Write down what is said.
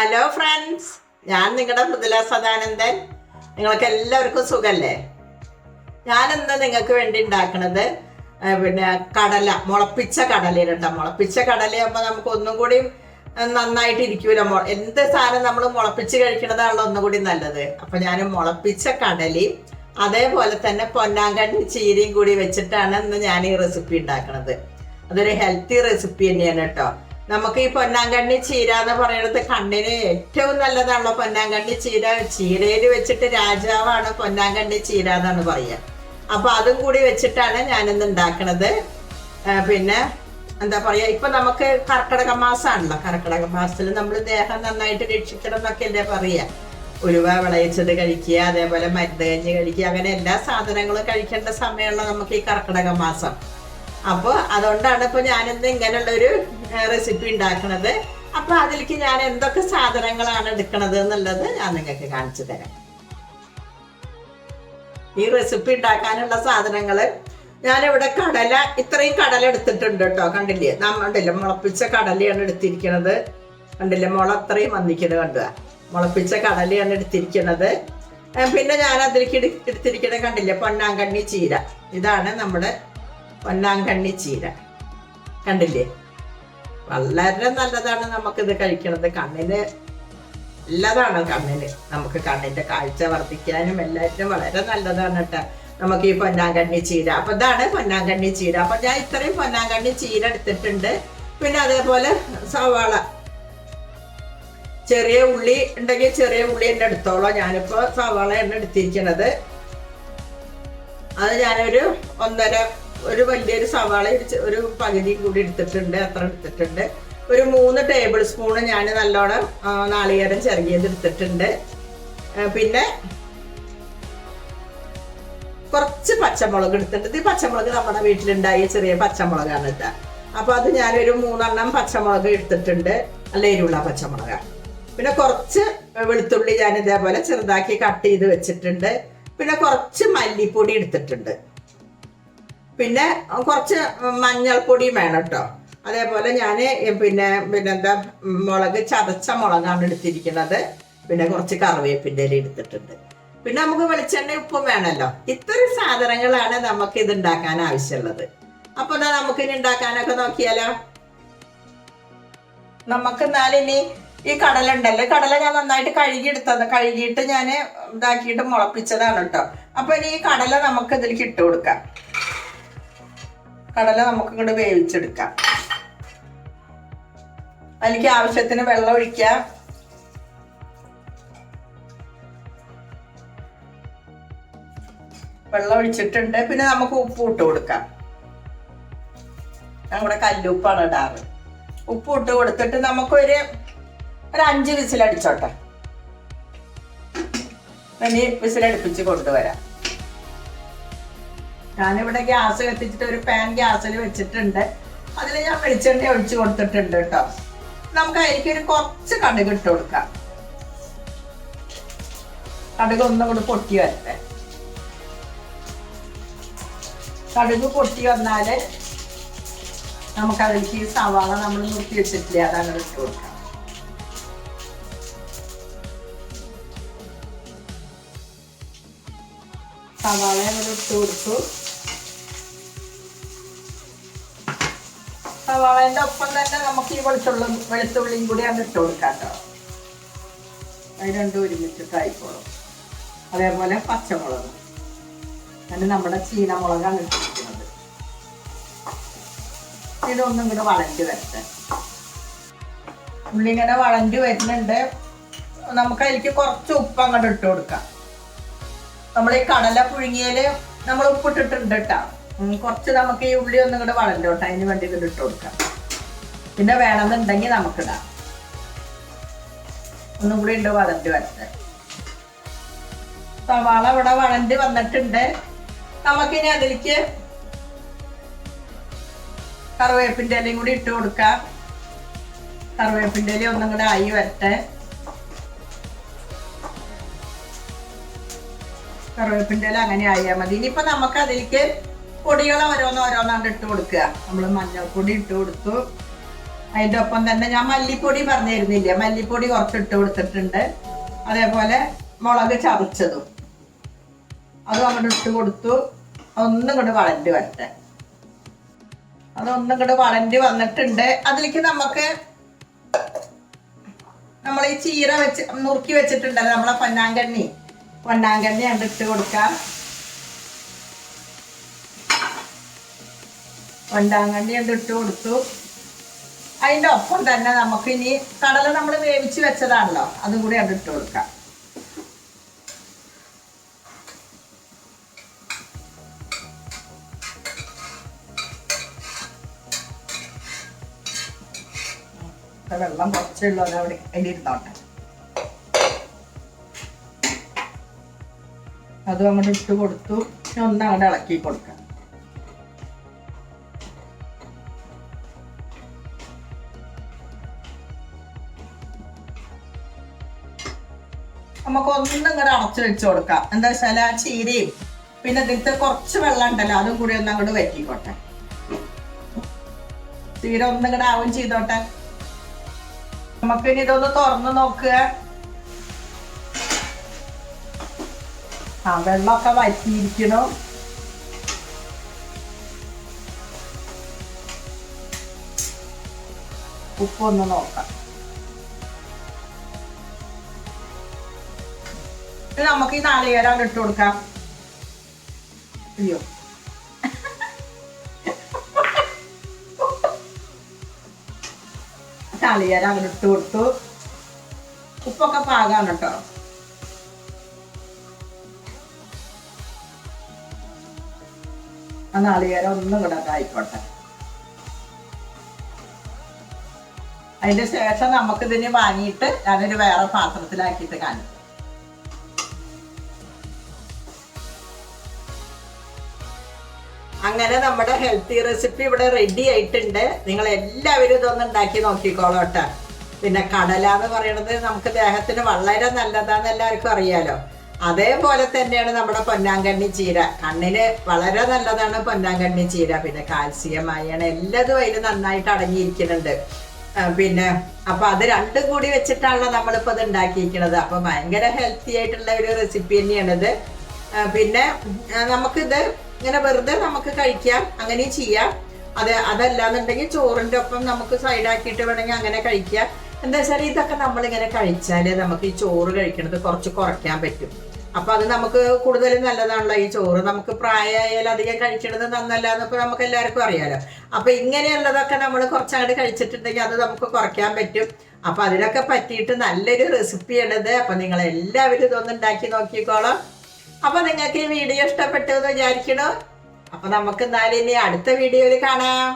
Hello friends, ഞാൻ നിങ്ങളുടെ മൃദുല സദാനന്ദൻ. നിങ്ങൾക്ക് എല്ലാവർക്കും സുഖല്ലേ? ഞാനിന്ന് നിങ്ങൾക്ക് വേണ്ടി ഉണ്ടാക്കുന്നത് പിന്നെ കടല, മുളപ്പിച്ച കടലയിലുണ്ട. മുളപ്പിച്ച കടലയാകുമ്പോൾ നമുക്ക് ഒന്നും കൂടി നന്നായിട്ട് ഇരിക്കൂല. എന്ത് സാധനം നമ്മൾ മുളപ്പിച്ച് കഴിക്കണതാണല്ലോ ഒന്നും കൂടി നല്ലത്. അപ്പം ഞാൻ മുളപ്പിച്ച കടലയും അതേപോലെ തന്നെ പൊന്നാങ്കണ്ണി ചീരയും കൂടി വെച്ചിട്ടാണ് ഇന്ന് ഞാൻ ഈ റെസിപ്പി ഉണ്ടാക്കുന്നത്. അതൊരു ഹെൽത്തി റെസിപ്പി തന്നെയാണ് കേട്ടോ. നമുക്ക് ഈ പൊന്നാങ്കണ്ണി ചീര എന്ന് പറയുന്നത് കണ്ണിന് ഏറ്റവും നല്ലതാണല്ലോ. പൊന്നാങ്കണ്ണി ചീര, ചീരയിൽ വെച്ചിട്ട് രാജാവാണ് പൊന്നാങ്കണ്ണി ചീര എന്നാണ് പറയുക. അപ്പൊ അതും കൂടി വെച്ചിട്ടാണ് ഞാനിന്ന് ഉണ്ടാക്കണത്. പിന്നെ എന്താ പറയാ, ഇപ്പൊ നമുക്ക് കർക്കിടക മാസമാണല്ലോ. കർക്കിടക മാസത്തിൽ നമ്മൾ ദേഹം നന്നായിട്ട് രക്ഷിക്കണം എന്നൊക്കെ അല്ലേ പറയുക. ഉലുവ വിളയിച്ചത് കഴിക്കുക, അതേപോലെ മരുന്ന് കഞ്ഞി കഴിക്കുക, അങ്ങനെ എല്ലാ സാധനങ്ങളും കഴിക്കേണ്ട സമയമുള്ള നമുക്ക് ഈ കർക്കിടക മാസം. അപ്പോൾ അതുകൊണ്ടാണ് ഇപ്പോൾ ഞാനിന്ന് ഇങ്ങനെയുള്ളൊരു റെസിപ്പി ഉണ്ടാക്കുന്നത്. അപ്പോൾ അതിലേക്ക് ഞാൻ എന്തൊക്കെ സാധനങ്ങളാണ് എടുക്കുന്നത് എന്നുള്ളത് ഞാൻ നിങ്ങൾക്ക് കാണിച്ചു തരാം. ഈ റെസിപ്പി ഉണ്ടാക്കാനുള്ള സാധനങ്ങൾ ഞാനിവിടെ കടല, ഇത്രയും കടല എടുത്തിട്ടുണ്ട് കേട്ടോ. കണ്ടില്ലേ, കണ്ടില്ലേ, മുളപ്പിച്ച കടലയാണ് എടുത്തിരിക്കുന്നത്. കണ്ടില്ലേ, മുള അത്രയും വന്നിക്കുന്നത് കണ്ടുക. മുളപ്പിച്ച കടലയാണ് എടുത്തിരിക്കുന്നത്. പിന്നെ ഞാൻ അതിലേക്ക് എടുത്തിരിക്കുന്നത് കണ്ടില്ലേ, പൊന്നാങ്കണ്ണി ചീര. ഇതാണ് നമ്മുടെ പൊന്നാങ്കണ്ണി ചീര. കണ്ടില്ലേ, വളരെ നല്ലതാണ് നമുക്കിത് കഴിക്കണത്. കണ്ണിന് നല്ലതാണ്. കണ്ണിന്, നമുക്ക് കണ്ണിന്റെ കാഴ്ച വർദ്ധിക്കാനും എല്ലാറ്റിനും വളരെ നല്ലതാണ് കേട്ടോ നമുക്ക് ഈ പൊന്നാങ്കണ്ണി ചീര. അപ്പൊ ഇതാണ് പൊന്നാങ്കണ്ണി ചീര. അപ്പൊ ഞാൻ ഇത്രയും പൊന്നാങ്കണ്ണി ചീര എടുത്തിട്ടുണ്ട്. പിന്നെ അതേപോലെ സവാള, ചെറിയ ഉള്ളി ഉണ്ടെങ്കിൽ ചെറിയ ഉള്ളി എന്നെ എടുത്തോളാം. ഞാനിപ്പോ സവാള എണ്ണ എടുത്തിരിക്കുന്നത്. അത് ഞാനൊരു ഒരു വലിയൊരു സവാള ഒരു പകുതി കൂടി എടുത്തിട്ടുണ്ട്. അത്ര എടുത്തിട്ടുണ്ട്. ഒരു 3 ടേബിൾ സ്പൂണ് ഞാൻ നല്ലോണം നാളികേരം ചെറിയത് എടുത്തിട്ടുണ്ട്. പിന്നെ കുറച്ച് പച്ചമുളക് എടുത്തിട്ടുണ്ട്. ഈ പച്ചമുളക് നമ്മുടെ വീട്ടിലുണ്ടായ ചെറിയ പച്ചമുളകാണ് കേട്ടോ. അപ്പൊ അത് ഞാനൊരു 3 എണ്ണം പച്ചമുളക് എടുത്തിട്ടുണ്ട്. നല്ല എരിവുള്ള പച്ചമുളക്. പിന്നെ കുറച്ച് വെളുത്തുള്ളി ഞാൻ ഇതേപോലെ ചെറുതാക്കി കട്ട് ചെയ്ത് വെച്ചിട്ടുണ്ട്. പിന്നെ കുറച്ച് മല്ലിപ്പൊടി എടുത്തിട്ടുണ്ട്. പിന്നെ കുറച്ച് മഞ്ഞൾപ്പൊടിയും വേണം കേട്ടോ. അതേപോലെ ഞാൻ പിന്നെന്താ മുളക്, ചതച്ച മുളകാണ് എടുത്തിരിക്കുന്നത്. പിന്നെ കുറച്ച് കറിവേപ്പിൻ്റെ ഇല എടുത്തിട്ടുണ്ട്. പിന്നെ നമുക്ക് വെളിച്ചെണ്ണ, ഉപ്പും വേണമല്ലോ. ഇത്രയും സാധനങ്ങളാണ് നമുക്ക് ഇത് ഉണ്ടാക്കാൻ ആവശ്യമുള്ളത്. അപ്പൊ എന്താ നമുക്ക് ഇനി ഉണ്ടാക്കാനൊക്കെ നോക്കിയാലോ. നമുക്ക് എന്നാലിനി ഈ കടല ഉണ്ടല്ലോ, കടല ഞാൻ നന്നായിട്ട് കഴുകിയിട്ട് ഞാൻ ഇതാക്കിയിട്ട് മുളപ്പിച്ചതാണ് കേട്ടോ. അപ്പൊ ഇനി ഈ കടല നമുക്ക് ഇതിലേക്ക് ഇട്ട് കൊടുക്കാം. കടല നമുക്ക് ഇങ്ങോട്ട് വേവിച്ചെടുക്കാം. അതിലേക്ക് ആവശ്യത്തിന് വെള്ളം ഒഴിക്കാം. വെള്ളം ഒഴിച്ചിട്ടുണ്ട്. പിന്നെ നമുക്ക് ഉപ്പ് ഇട്ട് കൊടുക്കാം. ഞാൻ ഇവിടെ കല്ലുപ്പാണ് ഇടാറ്. ഉപ്പ് ഇട്ട് കൊടുത്തിട്ട് നമുക്കൊരു 5 വിസിലടിച്ചോട്ടെ. ഇനി വിസിലടുപ്പിച്ച് കൊണ്ടുവരാം. ഞാനിവിടെ ഗ്യാസ് കത്തിച്ചിട്ട് ഒരു പാൻ ഗ്യാസിൽ വെച്ചിട്ടുണ്ട്. അതിൽ ഞാൻ വെളിച്ചെണ്ണ ഒഴിച്ച് കൊടുത്തിട്ടുണ്ട് കേട്ടോ. നമുക്ക് അതിലേക്ക് ഒരു കുറച്ച് കടുക് ഇട്ട് കൊടുക്കാം. കടുക് ഒന്നും കൂടി പൊട്ടി വരട്ടെ. കടുക് പൊട്ടി വന്നാല് നമുക്കതിലേക്ക് ഈ സവാള നമ്മൾ നിർത്തി വെച്ചിട്ടില്ലേ, അതങ്ങനെ ഇട്ട് കൊടുക്കാം. സവാള അങ്ങനെ ഇട്ട് കൊടുത്തു. സവാളേന്റെ ഒപ്പം തന്നെ നമുക്ക് ഈ വെളുത്തുള്ളിയും കൂടി അങ്ങ് ഇട്ട് കൊടുക്കാം കേട്ടോ. അത് രണ്ടും ഒരുമിച്ചിട്ട് ആയിക്കോളും. അതേപോലെ പച്ചമുളക്, അതിന് നമ്മുടെ ചീനമുളകാണ് ഇട്ടിരിക്കുന്നത്. ഇതൊന്നും ഇങ്ങനെ വളഞ്ഞു വരട്ടെ. ഉള്ളി ഇങ്ങനെ വളഞ്ഞു വരുന്നുണ്ട്. നമുക്ക് അതിലേക്ക് കുറച്ച് ഉപ്പ് അങ്ങോട്ട് ഇട്ട് കൊടുക്കാം. നമ്മൾ ഈ കടല പുഴുങ്ങിയാല് നമ്മൾ ഉപ്പിട്ടിട്ടുണ്ട് കേട്ടോ. കുറച്ച് നമുക്ക് ഈ ഉള്ളി ഒന്നും കൂടെ വളഞ്ഞോട്ടെ, അതിന് വേണ്ടി ഇതിട്ട് ഇട്ട് കൊടുക്കാം. പിന്നെ വേണമെന്നുണ്ടെങ്കിൽ നമുക്കിടാം. ഒന്നും കൂടി ഉണ്ട് വളഞ്ഞു വരട്ടെ. സവാള ഇവിടെ വളഞ്ഞു വന്നിട്ടുണ്ട്. നമുക്കിനി അതിലേക്ക് കറിവേപ്പിൻ്റെ ഇലയും കൂടി ഇട്ട് കൊടുക്കാം. കറിവേപ്പിൻ്റെ ഇല ഒന്നും കൂടെ ആയി വരട്ടെ. കറിവേപ്പിൻ്റെ ഇല അങ്ങനെ ആയാൽ മതി. ഇനിയിപ്പോ നമുക്ക് അതിലേക്ക് പൊടികൾ ഓരോന്നോരോന്നാണ്ട് ഇട്ട് കൊടുക്കുക. നമ്മൾ മഞ്ഞൾപ്പൊടി ഇട്ട് കൊടുത്തു, അതിൻ്റെ ഒപ്പം തന്നെ ഞാൻ മല്ലിപ്പൊടി പറഞ്ഞിരുന്നില്ലേ, മല്ലിപ്പൊടി കുറച്ചിട്ട് കൊടുത്തിട്ടുണ്ട്. അതേപോലെ മുളക് ചതച്ചതും അതും അങ്ങോട്ട് ഇട്ട് കൊടുത്തു. ഒന്നും കൂടെ വളണ്ടി വരട്ടെ. അതൊന്നും കൂടെ വളണ്ടി വന്നിട്ടുണ്ട്. അതിലേക്ക് നമുക്ക് നമ്മൾ ഈ ചീര വെച്ച് നുറുക്കി വെച്ചിട്ടുണ്ടല്ലോ നമ്മളെ പൊന്നാങ്കണ്ണി അങ്ങോട്ട് ഇട്ട് കൊടുക്കാം. പൊന്നാങ്കണ്ണി അങ്ങോട്ട് ഇട്ട് കൊടുത്തു. അതിൻ്റെ ഒപ്പം തന്നെ നമുക്ക് ഇനി കടല നമ്മൾ വേവിച്ച് വെച്ചതാണല്ലോ, അതും കൂടി അങ്ങോട്ട് ഇട്ട് കൊടുക്കാം. വെള്ളം കുറച്ചുള്ളൂ, അത് അവിടെ ഇരുന്നോട്ടെ. അതും അങ്ങോട്ട് ഇട്ട് കൊടുത്തു. ഒന്നങ്ങോട്ട് ഇളക്കി കൊടുക്കാം. നമുക്ക് ഒന്നും ഇങ്ങോട്ട് അടച്ചു വെച്ച് കൊടുക്കാം. എന്താ വെച്ചാൽ ആ ചീരയും പിന്നെ ഇതിലത്തെ കുറച്ച് വെള്ളം ഉണ്ടല്ലോ അതും കൂടി ഒന്ന് അങ്ങോട്ട് വറ്റിക്കോട്ടെ. ചീര ഒന്നും ഇങ്ങോട്ട് ആവും ചെയ്തോട്ടെ. നമുക്ക് ഇനി ഇതൊന്ന് തുറന്ന് നോക്കുക. വെള്ളമൊക്കെ വറ്റിയിരിക്കണു. ഉപ്പൊന്ന് നോക്കാം. നമുക്ക് ഈ നാളികേരം ഇട്ട് കൊടുക്കാം. അയ്യോ, നാളികേരം അങ്ങനെ ഇട്ട് കൊടുത്തു. ഉപ്പൊക്കെ പാകാണ് കേട്ടോ. ആ നാളികേരം ഒന്നും കൂടെ ആയിക്കോട്ടെ. അതിന്റെ ശേഷം നമുക്കിതിന് വാങ്ങിയിട്ട് ഞാനൊരു വേറെ പാത്രത്തിലാക്കിയിട്ട് കാണിക്കും. അങ്ങനെ നമ്മുടെ ഹെൽത്തി റെസിപ്പി ഇവിടെ റെഡി ആയിട്ടുണ്ട്. നിങ്ങൾ എല്ലാവരും ഇതൊന്ന് ഉണ്ടാക്കി നോക്കിക്കോളോട്ടെ. പിന്നെ കടല എന്ന് പറയുന്നത് നമുക്ക് ദേഹത്തിന് വളരെ നല്ലതാന്ന് എല്ലാവർക്കും അറിയാലോ. അതേപോലെ തന്നെയാണ് നമ്മുടെ പൊന്നാങ്കണ്ണി ചീര. കണ്ണിന് വളരെ നല്ലതാണ് പൊന്നാങ്കണ്ണി ചീര. പിന്നെ കാൽസ്യം, അയൺ എല്ലാതും അതിൽ നന്നായിട്ട് അടങ്ങിയിരിക്കുന്നുണ്ട്. പിന്നെ അപ്പൊ അത് രണ്ടും കൂടി വെച്ചിട്ടാണല്ലോ നമ്മളിപ്പോൾ ഇത് ഉണ്ടാക്കിയിരിക്കുന്നത്. അപ്പൊ ഭയങ്കര ഹെൽത്തി ആയിട്ടുള്ള ഒരു റെസിപ്പി തന്നെയാണിത്. പിന്നെ നമുക്കിത് ഇങ്ങനെ വെറുതെ നമുക്ക് കഴിക്കാം, അങ്ങനെയും ചെയ്യാം. അതല്ലാന്നുണ്ടെങ്കിൽ ചോറിൻ്റെ ഒപ്പം നമുക്ക് സൈഡാക്കിയിട്ട് വേണമെങ്കിൽ അങ്ങനെ കഴിക്കാം. എന്താ വെച്ചാൽ ഇതൊക്കെ നമ്മളിങ്ങനെ കഴിച്ചാൽ നമുക്ക് ഈ ചോറ് കഴിക്കുന്നത് കുറച്ച് കുറയ്ക്കാൻ പറ്റും. അപ്പം അത് നമുക്ക് കൂടുതലും നല്ലതാണല്ലോ. ഈ ചോറ് നമുക്ക് പ്രായമായാലും അധികം കഴിക്കുന്നത് നന്നല്ല എന്നിപ്പോൾ നമുക്ക് എല്ലാവർക്കും അറിയാലോ. അപ്പം ഇങ്ങനെയുള്ളതൊക്കെ നമ്മൾ കുറച്ചങ്ങോട്ട് കഴിച്ചിട്ടുണ്ടെങ്കിൽ അത് നമുക്ക് കുറയ്ക്കാൻ പറ്റും. അപ്പം അതിനൊക്കെ പറ്റിയിട്ട് നല്ലൊരു റെസിപ്പിയാണിത്. അപ്പം നിങ്ങളെല്ലാവരും ഇതൊന്നും ഉണ്ടാക്കി നോക്കിക്കോളാം. അപ്പൊ നിങ്ങൾക്ക് ഈ വീഡിയോ ഇഷ്ടപ്പെട്ടു എന്ന് വിചാരിക്കണോ? അപ്പൊ നമുക്ക് എന്നാലും ഇനി അടുത്ത വീഡിയോയിൽ കാണാം.